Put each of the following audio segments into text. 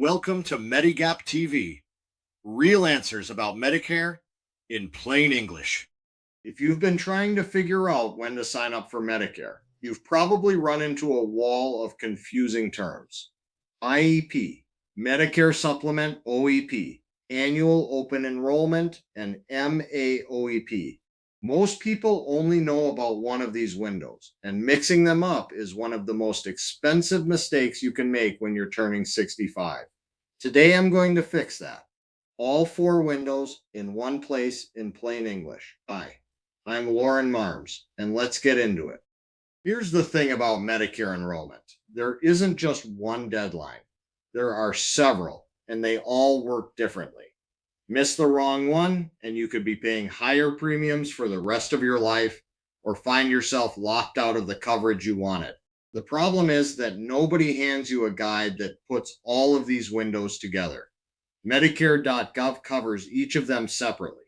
Welcome to Medigap TV, real answers about Medicare in plain English. If you've been trying to figure out when to sign up for Medicare, you've probably run into a wall of confusing terms. IEP, Medicare Supplement OEP, Annual Open Enrollment, and MAOEP. Most people only know about one of these windows, and mixing them up is one of the most expensive mistakes you can make when you're turning 65. Today I'm going to fix that. All four windows in one place in plain English. Hi, I'm Lauren Marms, and let's get into it. Here's the thing about Medicare enrollment. There isn't just one deadline. There are several, and they all work differently. Miss the wrong one, and you could be paying higher premiums for the rest of your life, or find yourself locked out of the coverage you wanted. The problem is that nobody hands you a guide that puts all of these windows together. Medicare.gov covers each of them separately.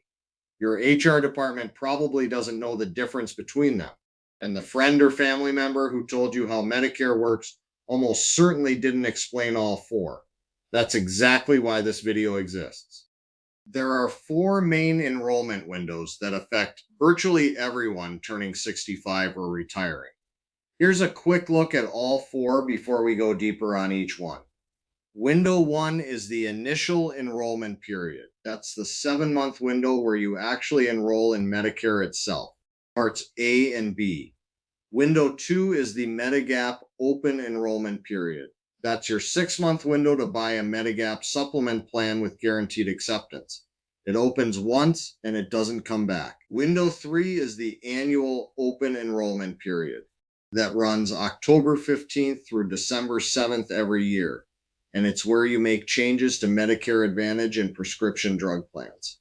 Your HR department probably doesn't know the difference between them, and the friend or family member who told you how Medicare works almost certainly didn't explain all four. That's exactly why this video exists. There are four main enrollment windows that affect virtually everyone turning 65 or retiring. Here's a quick look at all four before we go deeper on each one. Window 1 is the initial enrollment period. That's the 7-month window where you actually enroll in Medicare itself, parts A and B. Window 2 is the Medigap Open Enrollment Period. That's your 6-month window to buy a Medigap supplement plan with guaranteed acceptance. It opens once and it doesn't come back. Window 3 is the Annual Open Enrollment Period that runs October 15th through December 7th every year. And it's where you make changes to Medicare Advantage and prescription drug plans.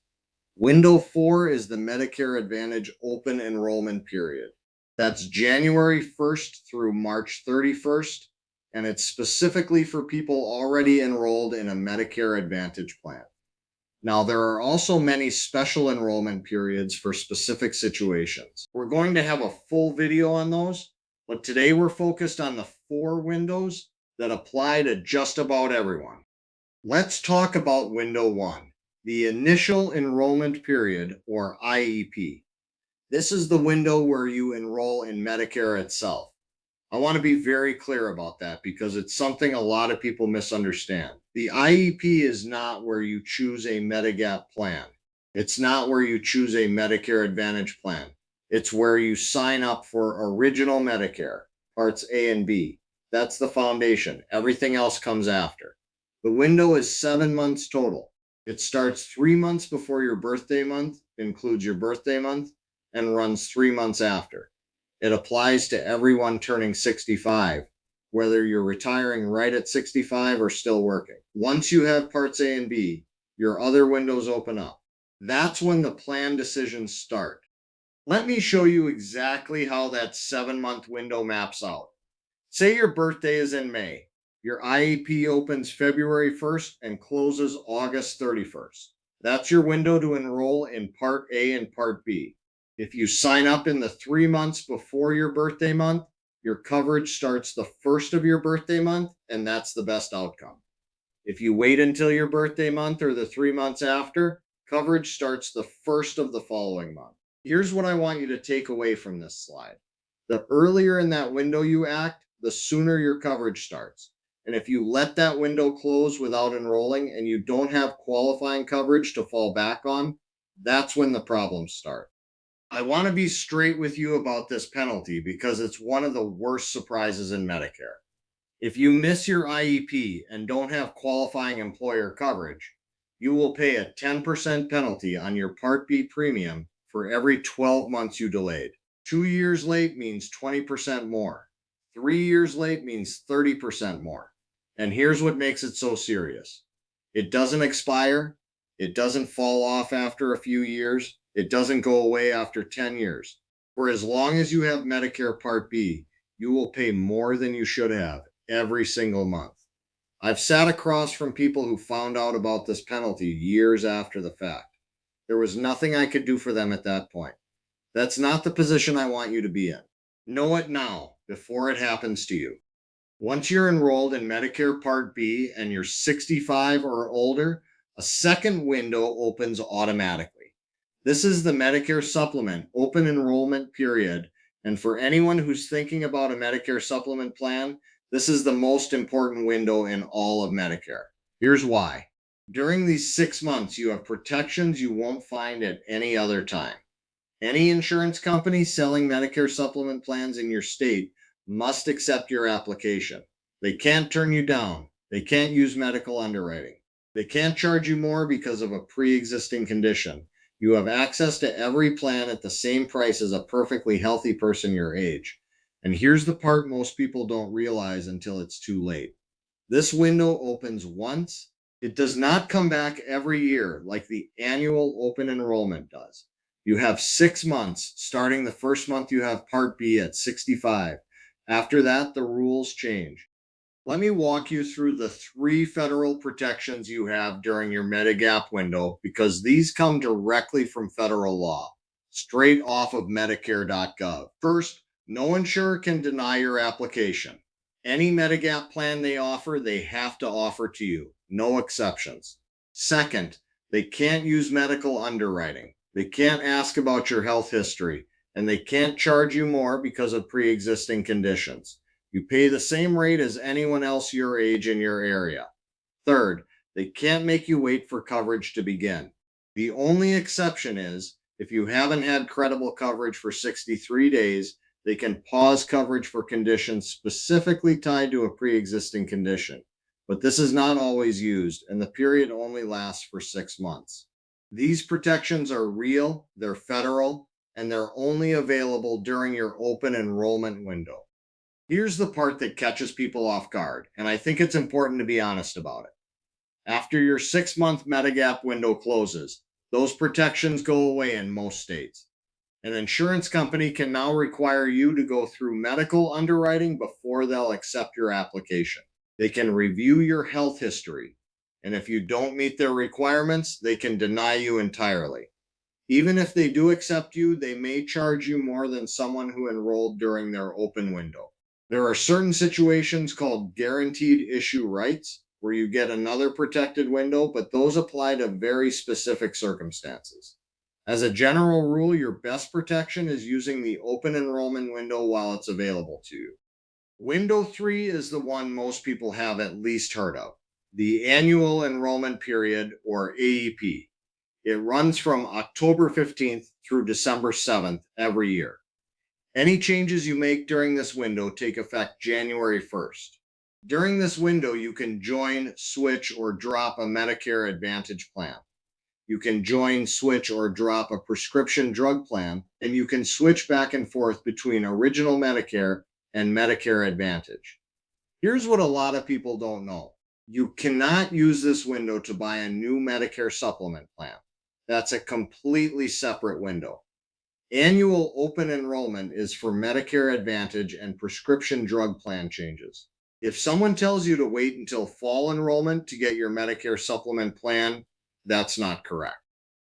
Window 4 is the Medicare Advantage Open Enrollment Period. That's January 1st through March 31st, and it's specifically for people already enrolled in a Medicare Advantage plan. Now, there are also many special enrollment periods for specific situations. We're going to have a full video on those, but today we're focused on the four windows that apply to just about everyone. Let's talk about window 1, the Initial Enrollment Period, or IEP. This is the window where you enroll in Medicare itself. I want to be very clear about that because it's something a lot of people misunderstand. The IEP is not where you choose a Medigap plan. It's not where you choose a Medicare Advantage plan. It's where you sign up for Original Medicare, Parts A and B. That's the foundation. Everything else comes after. The window is 7 months total. It starts 3 months before your birthday month, includes your birthday month, and runs 3 months after. It applies to everyone turning 65, whether you're retiring right at 65 or still working. Once you have Parts A and B, your other windows open up. That's when the plan decisions start. Let me show you exactly how that 7-month window maps out. Say your birthday is in May. Your IEP opens February 1st and closes August 31st. That's your window to enroll in Part A and Part B. If you sign up in the 3 months before your birthday month, your coverage starts the first of your birthday month, and that's the best outcome. If you wait until your birthday month or the 3 months after, coverage starts the first of the following month. Here's what I want you to take away from this slide. The earlier in that window you act, the sooner your coverage starts. And if you let that window close without enrolling and you don't have qualifying coverage to fall back on, that's when the problems start. I want to be straight with you about this penalty because it's one of the worst surprises in Medicare. If you miss your IEP and don't have qualifying employer coverage, you will pay a 10% penalty on your Part B premium for every 12 months you delayed. 2 years late means 20% more. 3 years late means 30% more. And here's what makes it so serious. It doesn't expire. It doesn't fall off after a few years. It doesn't go away after 10 years. For as long as you have Medicare Part B, you will pay more than you should have every single month. I've sat across from people who found out about this penalty years after the fact. There was nothing I could do for them at that point. That's not the position I want you to be in. Know it now before it happens to you. Once you're enrolled in Medicare Part B and you're 65 or older, a second window opens automatically. This is the Medicare Supplement Open Enrollment Period. And for anyone who's thinking about a Medicare Supplement plan, this is the most important window in all of Medicare. Here's why. During these 6 months, you have protections you won't find at any other time. Any insurance company selling Medicare supplement plans in your state must accept your application. They can't turn you down. They can't use medical underwriting. They can't charge you more because of a pre existing condition. You have access to every plan at the same price as a perfectly healthy person your age. And here's the part most people don't realize until it's too late. This window opens once. It does not come back every year like the annual open enrollment does. You have 6 months, starting the first month you have Part B at 65. After that, the rules change. Let me walk you through the 3 federal protections you have during your Medigap window because these come directly from federal law, straight off of Medicare.gov. First, no insurer can deny your application. Any Medigap plan they offer, they have to offer to you, no exceptions. Second, they can't use medical underwriting. They can't ask about your health history, and they can't charge you more because of pre existing conditions. You pay the same rate as anyone else your age in your area. Third, they can't make you wait for coverage to begin. The only exception is if you haven't had credible coverage for 63 days, they can pause coverage for conditions specifically tied to a pre existing condition. But this is not always used, and the period only lasts for 6 months. These protections are real, they're federal, and they're only available during your open enrollment window. Here's the part that catches people off guard, and I think it's important to be honest about it. After your 6 month Medigap window closes, those protections go away in most states. An insurance company can now require you to go through medical underwriting before they'll accept your application. They can review your health history, and if you don't meet their requirements, they can deny you entirely. Even if they do accept you, they may charge you more than someone who enrolled during their open window. There are certain situations called guaranteed issue rights where you get another protected window, but those apply to very specific circumstances. As a general rule, your best protection is using the open enrollment window while it's available to you. Window 3 is the one most people have at least heard of, the annual enrollment period, or AEP. It runs from October 15th through December 7th every year. Any changes you make during this window take effect January 1st. During this window, you can join, switch, or drop a Medicare Advantage plan. You can join, switch, or drop a prescription drug plan, and you can switch back and forth between original Medicare and Medicare Advantage. Here's what a lot of people don't know. You cannot use this window to buy a new Medicare supplement plan. That's a completely separate window. Annual open enrollment is for Medicare Advantage and prescription drug plan changes. If someone tells you to wait until fall enrollment to get your Medicare supplement plan, that's not correct.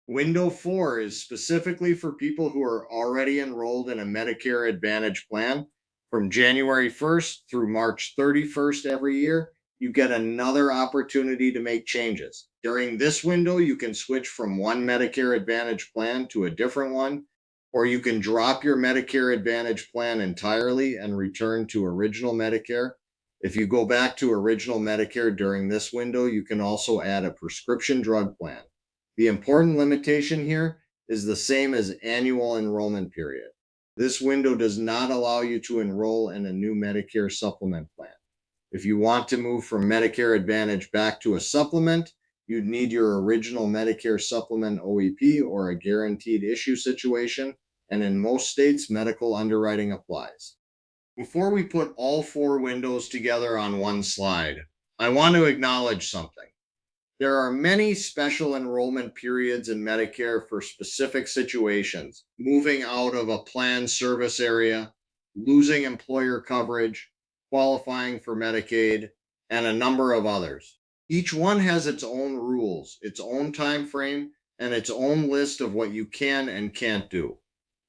Window 4 is specifically for people who are already enrolled in a Medicare Advantage plan. From January 1st through March 31st every year, you get another opportunity to make changes. During this window, you can switch from one Medicare Advantage plan to a different one, or you can drop your Medicare Advantage plan entirely and return to original Medicare. If you go back to original Medicare during this window, you can also add a prescription drug plan. The important limitation here is the same as annual enrollment period. This window does not allow you to enroll in a new Medicare supplement plan. If you want to move from Medicare Advantage back to a supplement, you'd need your original Medicare supplement OEP or a guaranteed issue situation, and in most states, medical underwriting applies. Before we put all 4 windows together on one slide, I want to acknowledge something. There are many special enrollment periods in Medicare for specific situations, moving out of a planned service area, losing employer coverage, qualifying for Medicaid, and a number of others. Each one has its own rules, its own time frame, and its own list of what you can and can't do.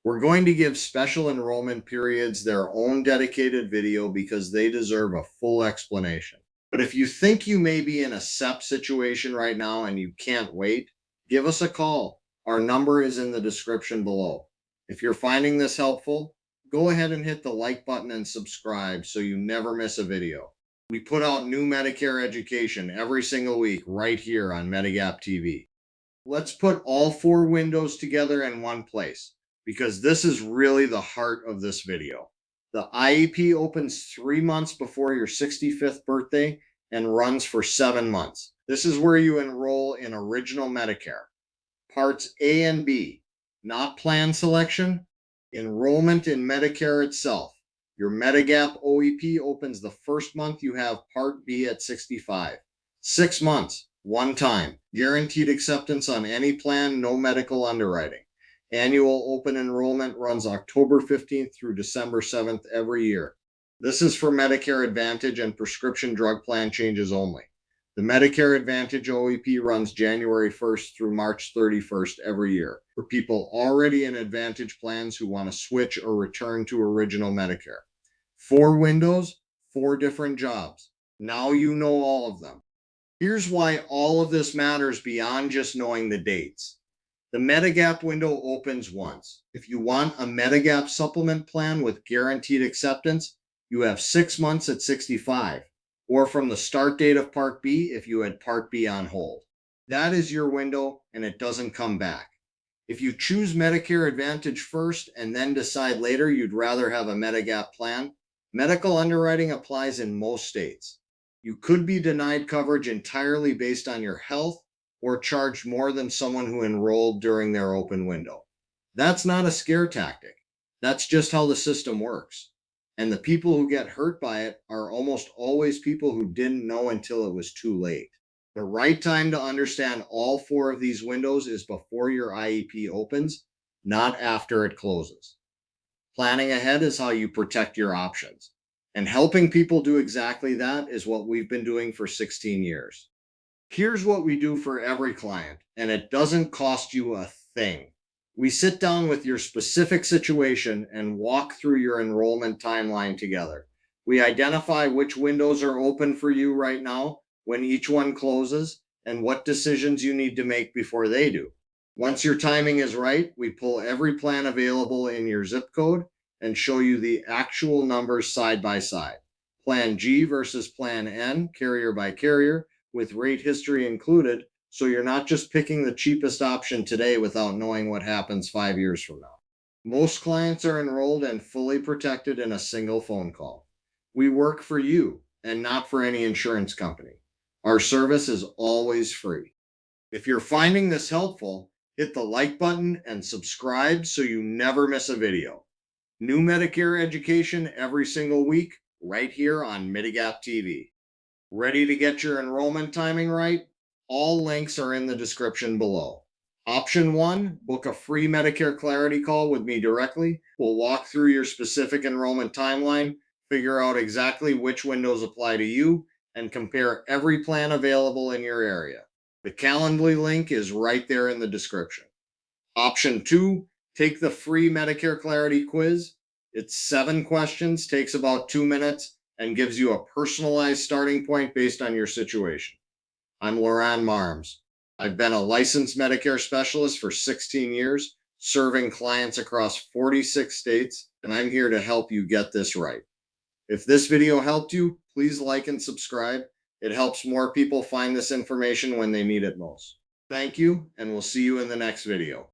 We're going to give special enrollment periods their own dedicated video because they deserve a full explanation. But if you think you may be in a SEP situation right now and you can't wait, give us a call. Our number is in the description below. If you're finding this helpful, go ahead and hit the like button and subscribe so you never miss a video. We put out new Medicare education every single week right here on Medigap TV. Let's put all 4 windows together in one place because this is really the heart of this video. The IEP opens 3 months before your 65th birthday and runs for 7 months. This is where you enroll in Original Medicare. Parts A and B, not plan selection, enrollment in Medicare itself. Your Medigap OEP opens the first month you have Part B at 65. 6 months, one time. Guaranteed acceptance on any plan, no medical underwriting. Annual open enrollment runs October 15th through December 7th every year. This is for Medicare Advantage and prescription drug plan changes only. The Medicare Advantage OEP runs January 1st through March 31st every year for people already in Advantage plans who want to switch or return to Original Medicare. 4 windows, 4 different jobs. Now you know all of them. Here's why all of this matters beyond just knowing the dates. The Medigap window opens once. If you want a Medigap supplement plan with guaranteed acceptance, you have 6 months at 65. Or from the start date of Part B if you had Part B on hold. That is your window and it doesn't come back. If you choose Medicare Advantage first and then decide later you'd rather have a Medigap plan, medical underwriting applies in most states. You could be denied coverage entirely based on your health or charged more than someone who enrolled during their open window. That's not a scare tactic. That's just how the system works. And the people who get hurt by it are almost always people who didn't know until it was too late. The right time to understand all 4 of these windows is before your IEP opens, not after it closes. Planning ahead is how you protect your options. And helping people do exactly that is what we've been doing for 16 years. Here's what we do for every client, and it doesn't cost you a thing. We sit down with your specific situation and walk through your enrollment timeline together. We identify which windows are open for you right now, when each one closes, and what decisions you need to make before they do. Once your timing is right, we pull every plan available in your zip code and show you the actual numbers side by side. Plan G versus Plan N, carrier by carrier, with rate history included, so you're not just picking the cheapest option today without knowing what happens 5 years from now. Most clients are enrolled and fully protected in a single phone call. We work for you and not for any insurance company. Our service is always free. If you're finding this helpful, hit the like button and subscribe so you never miss a video. New Medicare education every single week, right here on Medigap TV. Ready to get your enrollment timing right? All links are in the description below. Option 1, book a free Medicare Clarity call with me directly. We'll walk through your specific enrollment timeline, figure out exactly which windows apply to you, and compare every plan available in your area. The Calendly link is right there in the description. Option 2, take the free Medicare Clarity quiz. It's 7 questions, takes about 2 minutes, and gives you a personalized starting point based on your situation. I'm Loran Marms. I've been a licensed Medicare specialist for 16 years, serving clients across 46 states, and I'm here to help you get this right. If this video helped you, please like and subscribe. It helps more people find this information when they need it most. Thank you, and we'll see you in the next video.